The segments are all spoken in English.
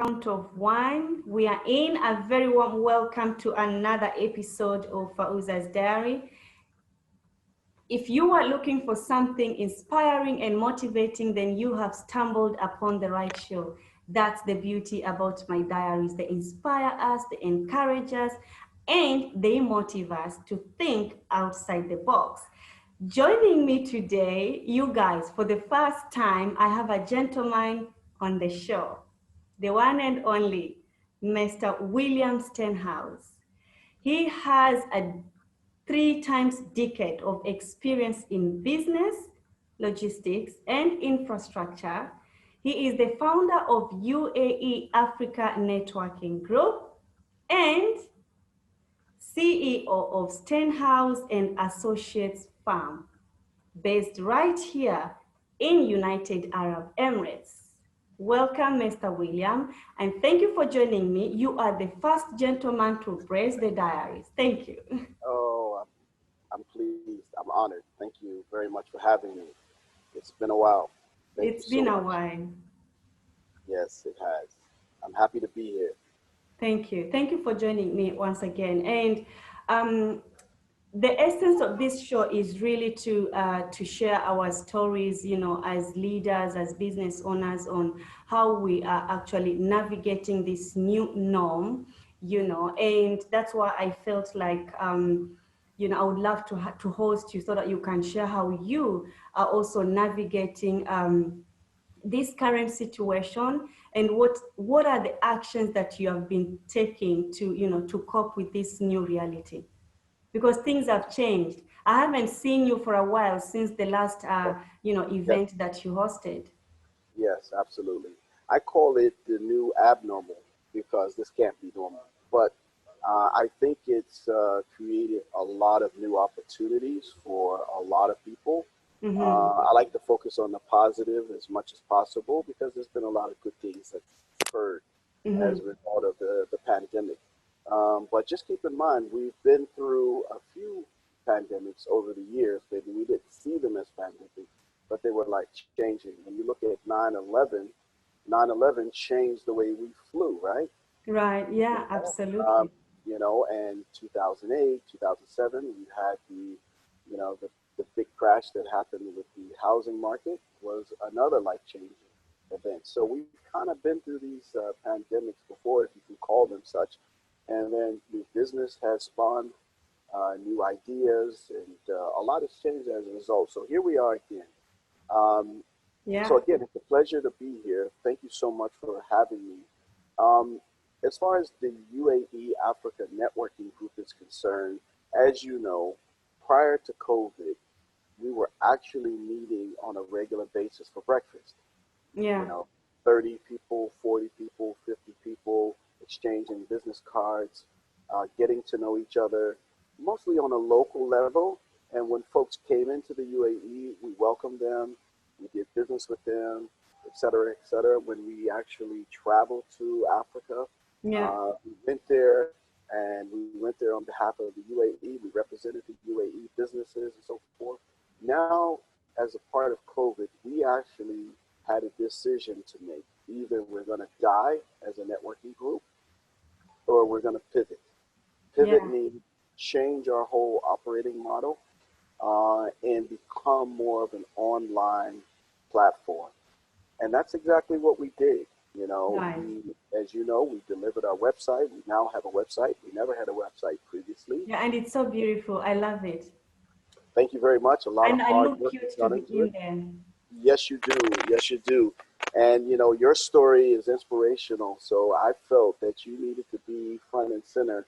count of one. We are in. A very warm welcome to another episode of Fauza's Diary. If you are looking for something inspiring and motivating, then you have stumbled upon the right show. That's the beauty about my diaries. They inspire us, they encourage us, and they motivate us to think outside the box. Joining me today, you guys, for the first time, I have a gentleman on the show, the one and only Mr. William Stenhouse. He has a 3 times decade of experience in business, logistics, and infrastructure. He is the founder of UAE Africa Networking Group and CEO of Stenhouse and Associates Firm, based right here in United Arab Emirates. Welcome, Mr. William, and thank you for joining me. You are the first gentleman to grace the diaries. Thank you. Oh, I'm pleased. I'm honored. Thank you very much for having me. It's been a while. Thank It's you been so a much. while. Yes, it has. I'm happy to be here. Thank you. Thank you for joining me once again. And the essence of this show is really to share our stories, you know, as leaders, as business owners, on how we are actually navigating this new norm, you know. And that's why I felt like, you know, I would love to host you so that you can share how you are also navigating this current situation, and what are the actions that you have been taking to, you know, to cope with this new reality, because things have changed. I haven't seen you for a while since the last you know, Yes, event that you hosted. yes, absolutely. I call it the new abnormal because this can't be normal. But I think it's created a lot of new opportunities for a lot of people. Mm-hmm. I like to focus on the positive as much as possible because there's been a lot of good things that's occurred Mm-hmm. as a result of the pandemic. But just keep in mind, we've been through a few pandemics over the years. Maybe we didn't see them as pandemics, but they were like changing. When you look at 9/11, 9/11 changed the way we flew, right? Right, yeah, Um, absolutely. and 2008, 2007, we had the big crash that happened with the housing market was another life-changing event. So we've kind of been through these pandemics before, if you can call them such. And then new business has spawned new ideas, and a lot has changed as a result. So here we are again. Um, Yeah. so again, it's a pleasure to be here. Thank you so much for having me. Um, as far as the UAE Africa Networking Group is concerned, as you know, prior to COVID, we were actually meeting on a regular basis for breakfast. Yeah. You know, 30 people, 40 people, 50 people, exchanging business cards, getting to know each other, mostly on a local level. And when folks came into the UAE, we welcomed them, we did business with them, et cetera, et cetera. When we actually traveled to Africa, Yeah. we went there and we went there on behalf of the UAE. We represented the UAE businesses and so forth. Now, as a part of COVID, we actually had a decision to make. Either we're going to die as a networking group or we're going to pivot. Pivot Yeah. means change our whole operating model and become more of an online platform. And that's exactly what we did. You know, Nice. as you know, we delivered our website. We now have a website. We never had a website previously. Yeah, and it's so beautiful. I love it. Thank you very much. A lot of And I hard look work cute is to done be into in it. there. Yes, you do. Yes, you do. And you know, your story is inspirational. So I felt that you needed to be front and center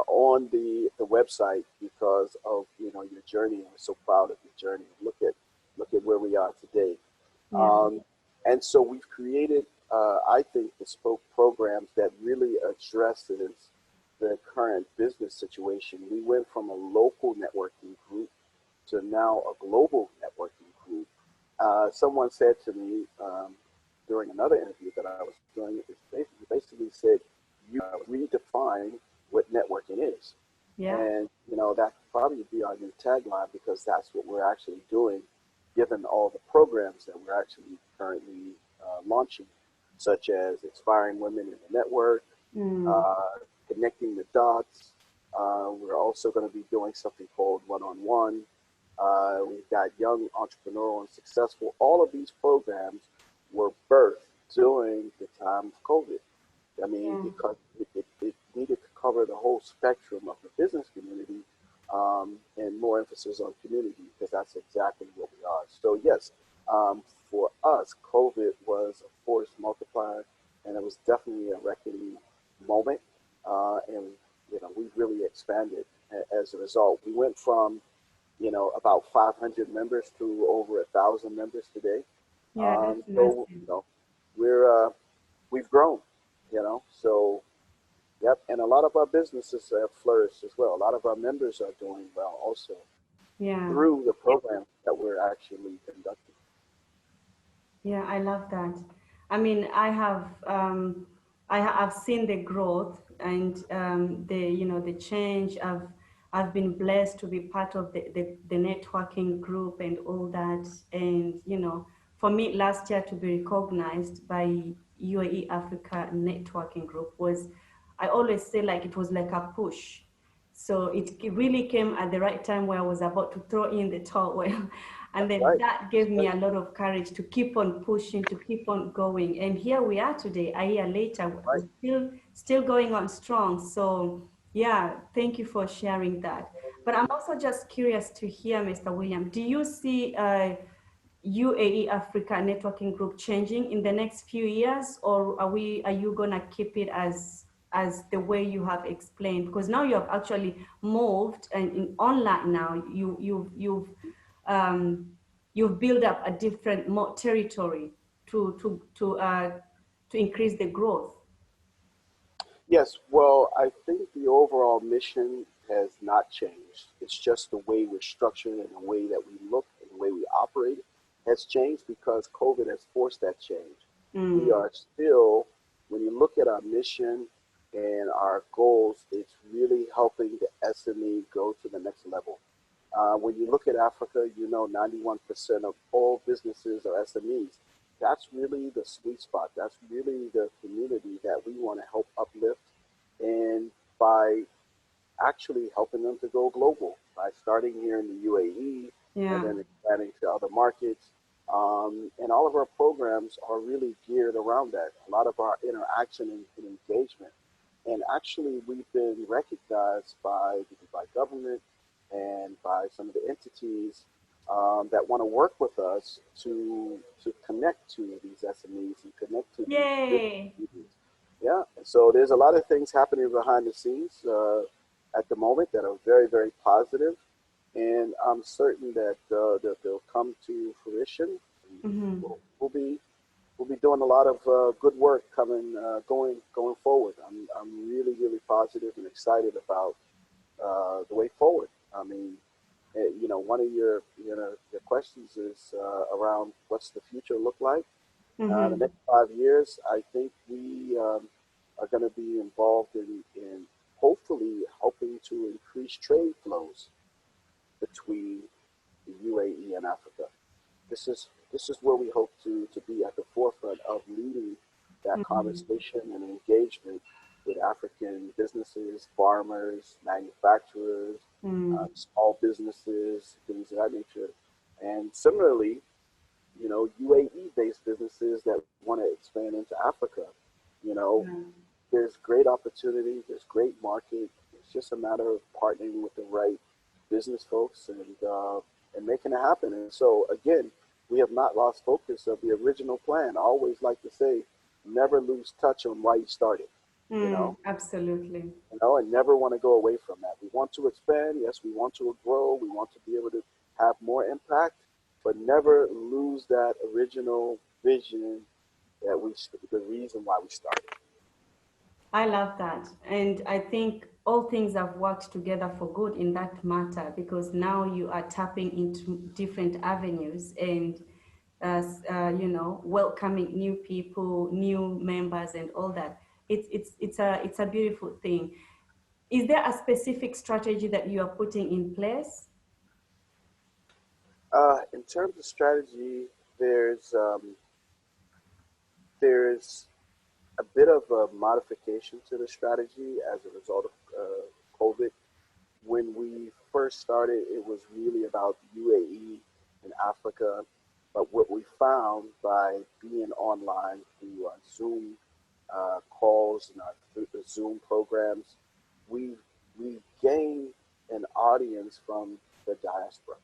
on the website because of, you know, your journey. And we're so proud of your journey. Look at where we are today. Yeah. Um, and so we've created, I think, bespoke programs that really addresses the current business situation. We went from a local networking group to now a global networking group. Someone said to me during another interview that I was doing, it basically said, you redefine what networking is. Yeah. And, you know, that could probably be our new tagline because that's what we're actually doing, given all the programs that we're actually currently launching. such as inspiring women in the network, Mm. uh, connecting the dots. We're also going to be doing something called One on One. We've got Young Entrepreneurial and Successful. All of these programs were birthed during the time of COVID. I mean, Yeah. because it needed to cover the whole spectrum of the business community, and more emphasis on community, because that's exactly what we are. So, yes, for us, COVID was a force multiplier, and it was definitely a reckoning moment. And, we really expanded as a result. We went from, about 500 members to over 1,000 members today. Yeah, that's So, massive. we've grown, so yep. And a lot of our businesses have flourished as well. A lot of our members are doing well also Yeah. through the program that we're actually conducting. Yeah, I love that. I mean, I've seen the growth and the change. I've been blessed to be part of the networking group and all that. And for me, last year to be recognized by UAE Africa Networking Group was, I always say like it was like a push. So it really came at the right time where I was about to throw in the towel. And That's then right. that That's gave me right. a lot of courage to keep on pushing, to keep on going. And here we are today, a year later, we're Right. still going on strong. So yeah, thank you for sharing that. But I'm also just curious to hear, Mr. William, do you see UAE Africa networking group changing in the next few years, or are you gonna keep it as the way you have explained? Because now you have actually moved and in online now, um, you've built up a different more territory to increase the growth. Yes, well, I think the overall mission has not changed. It's just the way we're structured and the way that we look and the way we operate has changed because COVID has forced that change. We Mm, are still, when you look at our mission and our goals, it's really helping the SME go to the next level. When you look at Africa, 91% of all businesses are SMEs. That's really the sweet spot. That's really the community that we want to help uplift. And by actually helping them to go global, by starting here in the UAE and yeah. then expanding to other markets. And all of our programs are really geared around that. A lot of our interaction and engagement. And actually, we've been recognized by the Dubai government and by some of the entities that want to work with us to connect to these SMEs and connect to these Yay. businesses. Yeah, and so there's a lot of things happening behind the scenes at the moment that are very, very positive, and I'm certain that they'll come to fruition. And Mm-hmm. we'll be doing a lot of good work going forward. I'm really, really positive and excited about the way forward. I mean, one of your questions is around what's the future look like. The Mm-hmm. next 5 years, I think we are going to be involved in hopefully helping to increase trade flows between the UAE and Africa. This is where we hope to be at the forefront of leading that Mm-hmm. conversation and engagement with African businesses, farmers, manufacturers, Mm. small businesses, things of that nature. And similarly, UAE-based businesses that want to expand into Africa. You know, Yeah. there's great opportunity, there's great market. It's just a matter of partnering with the right business folks and making it happen. And so again, we have not lost focus of the original plan. I always like to say, never lose touch on why you started. You know, Absolutely. and never want to go away from that. We want to expand. Yes, we want to grow. We want to be able to have more impact, but never lose that original vision the reason why we started. I love that. And I think all things have worked together for good in that matter because now you are tapping into different avenues and welcoming new people, new members and all that. It's a beautiful thing. Is there a specific strategy that you are putting in place? In terms of strategy, there's a bit of a modification to the strategy as a result of COVID. When we first started, it was really about UAE and Africa. But what we found by being online through Zoom calls and through the Zoom programs, we we gained an audience from the diaspora.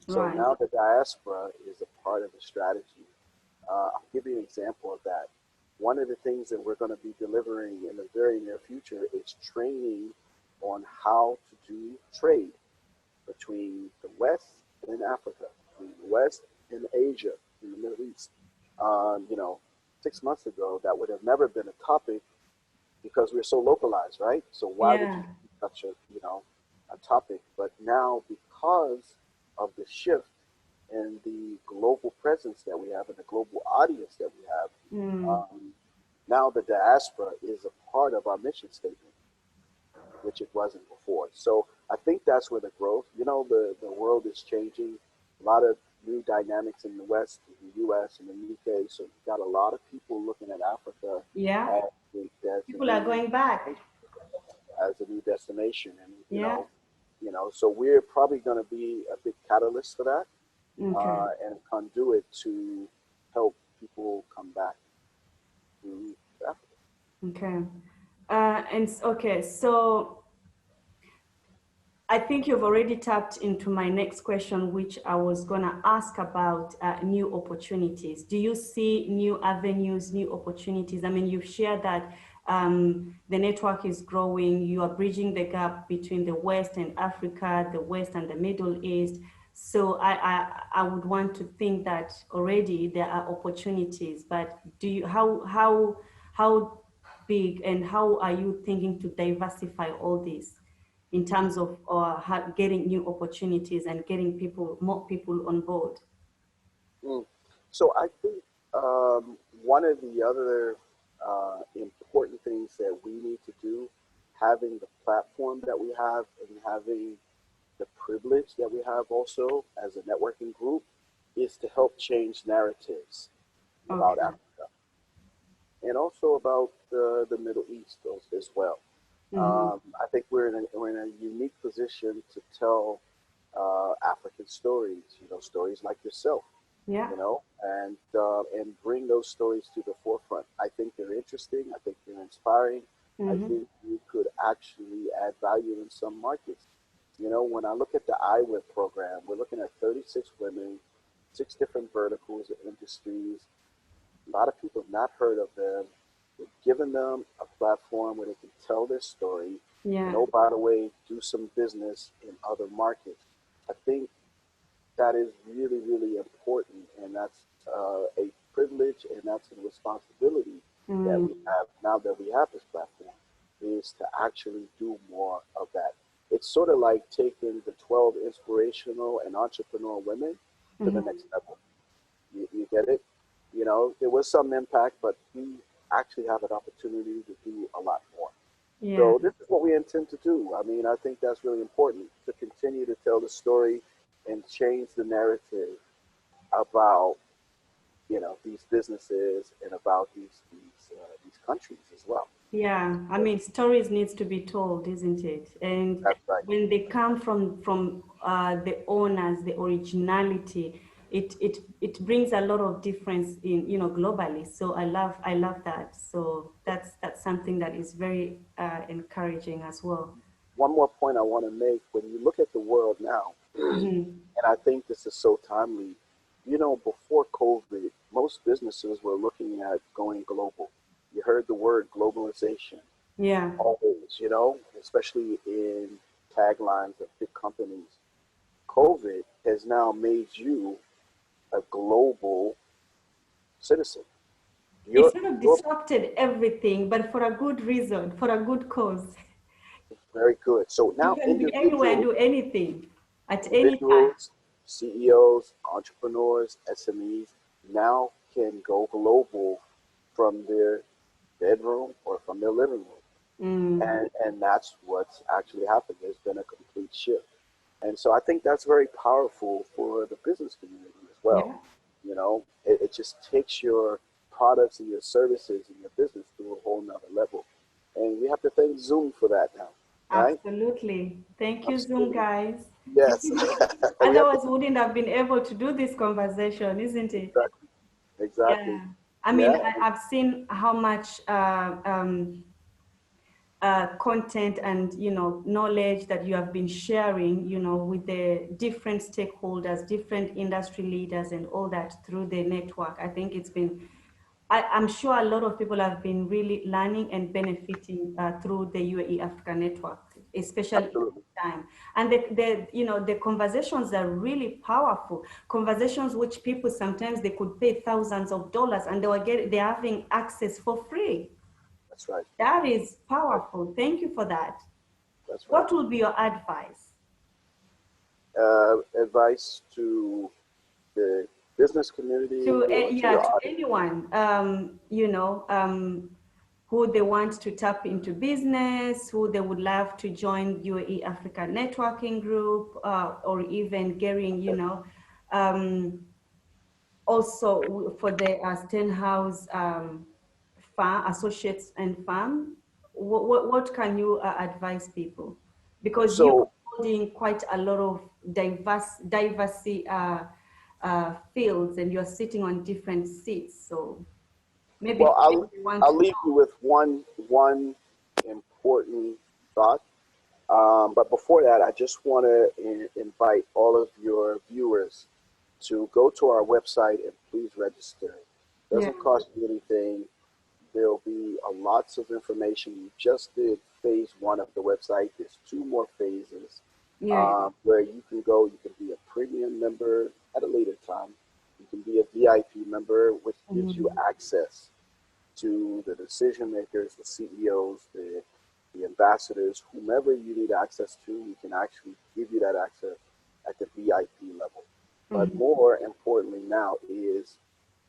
So Right. now the diaspora is a part of the strategy. I'll give you an example of that. One of the things that we're going to be delivering in the very near future is training on how to do trade between the West and Africa, between the West and Asia, in the Middle East. You know, 6 months ago, that would have never been a topic because we're so localized, right? So why would you Yeah. touch a topic? But now, because of the shift and the global presence that we have and the global audience that we have, Mm. um, now the diaspora is a part of our mission statement, which it wasn't before. So I think that's where the growth, the world is changing. A lot of new dynamics in the West, in the US, and the UK. So you've got a lot of people looking at Africa Yeah. as People are going back. a new destination, and Yeah. so we're probably going to be a big catalyst for that, Okay. and a conduit to help people come back to Africa. Okay. Okay, so I think you've already tapped into my next question, which I was gonna ask about new opportunities. Do you see new avenues, new opportunities? I mean, you've shared that the network is growing. You are bridging the gap between the West and Africa, the West and the Middle East. So I would want to think that already there are opportunities. But do you how big and how are you thinking to diversify all this in terms of getting new opportunities and getting more people on board? Mm. So I think one of the other important things that we need to do, having the platform that we have and having the privilege that we have also as a networking group, is to help change narratives about Okay. Africa and also about the Middle East as well. Mm-hmm. I think we're in a unique position to tell African stories, stories like yourself, Yeah. and bring those stories to the forefront. I think they're interesting. I think they're inspiring. I Mm-hmm. think you could actually add value in some markets. When I look at the IWIP program, we're looking at 36 women, 6 different verticals and industries. A lot of people have not heard of them. We're giving them a platform where they can tell their story and, Yeah. oh, by the way, do some business in other markets. I think that is really, really important, and that's a privilege, and that's a responsibility that Mm. we have now that we have this platform, is to actually do more of that. It's sort of like taking the 12 inspirational and entrepreneurial women to the Mm-hmm. next level. You get it? There was some impact, but we actually have an opportunity to do a lot more. Yeah. So this is what we intend to do. I mean, I think that's really important, to continue to tell the story and change the narrative about these businesses and about these countries as well. Yeah, I mean, stories needs to be told, isn't it? And That's right. when they come from the owners, the originality, it brings a lot of difference in globally. So I love that. So that's something that is very encouraging as well. One more point I want to make: when you look at the world now, Hmm. and I think this is so timely. Before COVID, most businesses were looking at going global. You heard the word globalization Yeah, always, especially in taglines of big companies. COVID has now made you a global citizen. it You're, sort of you're disrupted everything, but for a good reason, for a good cause. very good. So You now can be anywhere and do anything at any time. individuals, CEOs, entrepreneurs, SMEs now can go global from their bedroom or from their living room. Mm. And that's what's actually happened. There's been a complete shift. And so I think that's very powerful for the business community as well. Yeah. It just takes your products and your services and your business to a whole nother level. And we have to thank Zoom for that now, right? Absolutely. Thank you, Zoom Absolutely. guys. Yes. We have to Otherwise, we wouldn't have been able to do this conversation, isn't it? exactly. Exactly. Yeah. I mean, Yeah. I've seen how much content and knowledge that you have been sharing with the different stakeholders, different industry leaders and all that through the network. I think it's been I'm sure a lot of people have been really learning and benefiting through the UAE Africa network, especially in Absolutely. this time. And the conversations are really powerful. Conversations which people sometimes they could pay thousands of dollars and they're having access for free. That's right. That is Right. powerful. Thank you for that. That's right. What would be your advice Advice to the business community to or to yeah, your to audience? anyone who they want to tap into business, who they would love to join UAE Africa networking group, or even getting um, also for the Stenhouse farm associates and farm? What can you advise people? Because you are So, holding quite a lot of diversity fields, and you're sitting on different seats. So maybe well, people want I'll to leave know. you with one important thought. But before that, I just want to invite all of your viewers to go to our website and please register. It Yeah, doesn't cost you anything. There'll be lots of information. We just did phase one of the website. There's two more phases yeah, where you can go. You can be a premium member at a later time. You can be a VIP member, which gives you mhm, access to the decision makers, the CEOs, the ambassadors, whomever you need access to. We can actually give you that access at the VIP level. But mhm, more importantly now is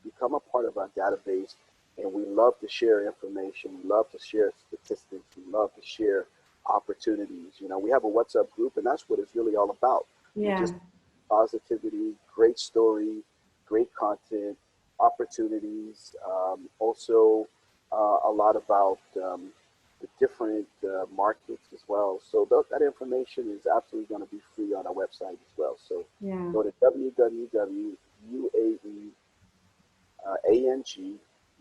become a part of our database, and we love to share information. We love to share statistics. We love to share opportunities. We have a WhatsApp group, and that's what it's really all about. We yeah, just positivity, great story, great content, opportunities. Also, a lot about the different markets as well. So that information is absolutely going to be free on our website as well. So yeah. go to www.uaeang.com,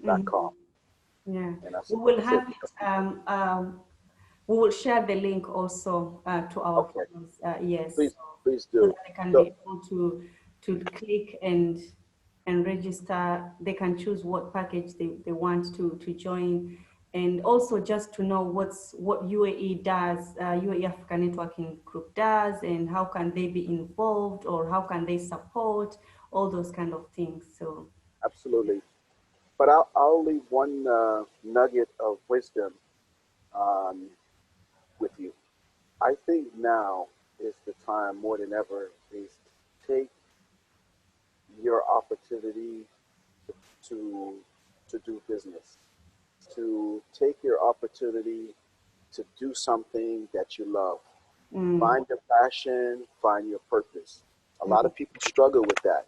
Mhm. Yeah, and that's we will it. have it. We will share the link also to our Okay, followers. Yes, please, please so do. that they can So be able to click and register. They can choose what package they want to join, and also just to know what UAE does, UAE Africa Networking Group does, and how can they be involved or how can they support all those kind of things. So absolutely. But I'll leave one nugget of wisdom um, with you. I think now is the time more than ever is to take your opportunity to to do business, to take your opportunity to do something that you love. mm, Find your passion, find your purpose. A lot mm, of people struggle with that,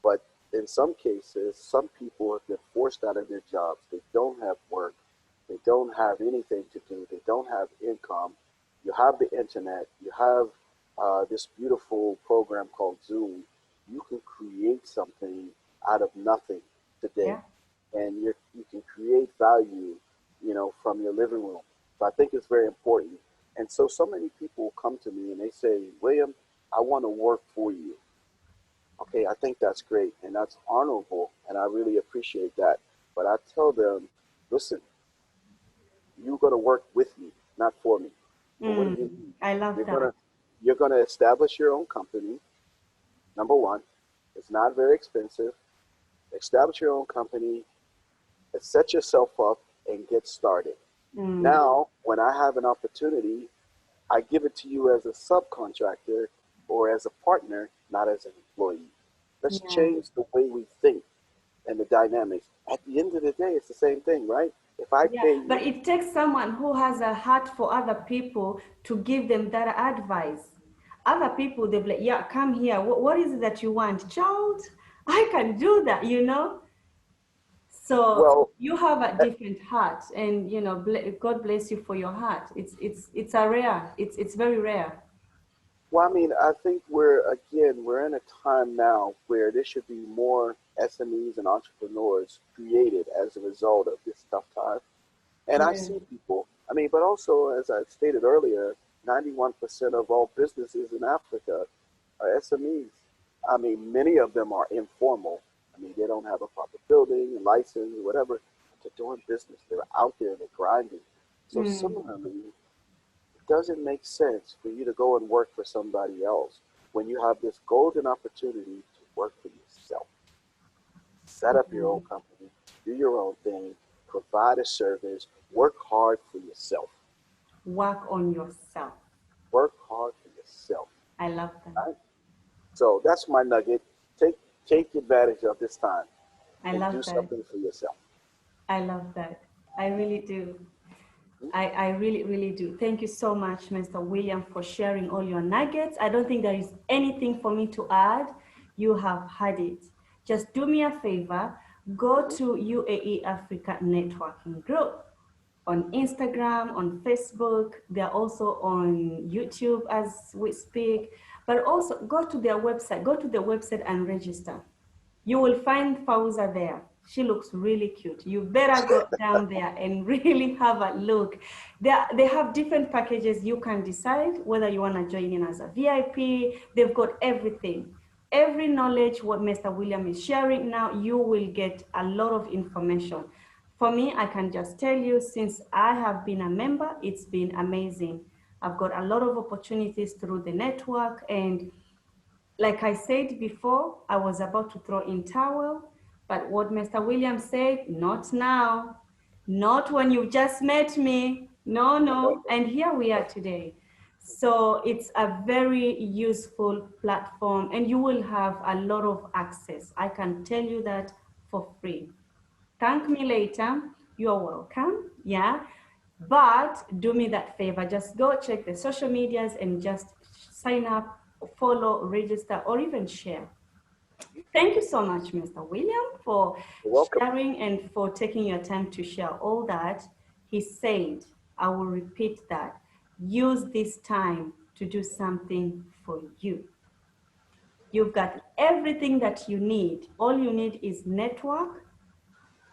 but in some cases, some people have been forced out of their jobs. They don't have work. They don't have anything to do. They don't have income. You have the internet. You have this beautiful program called Zoom. You can create something out of nothing today, yeah. and you can create value, from your living room. So I think it's very important. And so many people come to me and they say, William, I want to work for you. Okay, I think that's great and that's honorable, and I really appreciate that. But I tell them, listen, you're going to work with me, not for me. So what do you Mm, mean? I love You're that. gonna you're gonna establish your own company. Number one, it's not very expensive. Establish your own company, set yourself up, and get started. Mm, Now, when I have an opportunity, I give it to you as a subcontractor or as a partner, not as an employee. Let's yeah. change the way we think and the dynamics. At the end of the day, it's the same thing, right? If I Yeah, pay but you, it takes someone who has a heart for other people to give them that advice. Other people, they'll be like, yeah, come here. What is it that you want? Child, I can do that, So Well, you have a different heart, and you know, God bless you for your heart. It's a rare. It's very rare. well, I mean, I think we're in a time now where there should be more SMEs and entrepreneurs created as a result of this tough time. And I Yeah. see people, I mean, but also, as I stated earlier, 91% of all businesses in Africa are SMEs. I mean, many of them are informal. I mean, they don't have a proper building, license, whatever. But they're doing business. They're out there. They're grinding. So Mm. similarly, it doesn't make sense for you to go and work for somebody else when you have this golden opportunity to work for yourself. Set up your own Mm. company, do your own thing, provide a service, work hard for yourself. Work on yourself. Work hard for yourself. I love that. Right? So that's my nugget. Take take advantage of this time I and love do that. something for yourself. I love that. I really do. Mhm. I really, really do. Thank you so much, Mr. William, for sharing all your nuggets. I don't think there is anything for me to add. You have had it. Just do me a favor, go Mhm. to UAE Africa Networking Group on Instagram, on Facebook. They're also on YouTube as we speak. But also go to their website. Go to the website and register. You will find Fauza there. She looks really cute. You better go down there and really have a look. They have different packages. You can decide whether you want to join in as a VIP. They've got everything. Every knowledge what Mr. William is sharing now, you will get a lot of information. For me, I can just tell you, since I have been a member, it's been amazing. I've got a lot of opportunities through the network, and like I said before, I was about to throw in towel, but what Mr. Williams said, not now, not when you just met me. No, no. And here we are today. So it's a very useful platform and you will have a lot of access. I can tell you that for free. Thank me later. You're welcome. Yeah. But do me that favor. Just go check the social medias and just sign up, follow, register, or even share. Thank you so much, Mr. William, for You're welcome. sharing and for taking your time to share all that. He said, I will repeat that. Use this time to do something for you. You've got everything that you need. All you need is network,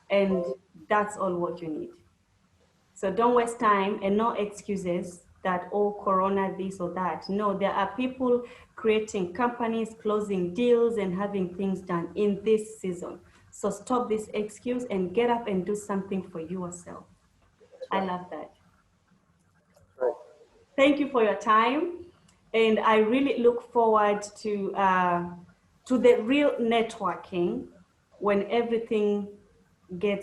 and that's all what you need. So don't waste time and no excuses that, oh, Corona, this or that. No, there are people creating companies, closing deals, and having things done in this season. So stop this excuse and get up and do something for yourself. That's I right. love that. That's right. Thank you for your time. And I really look forward to the real networking when everything gets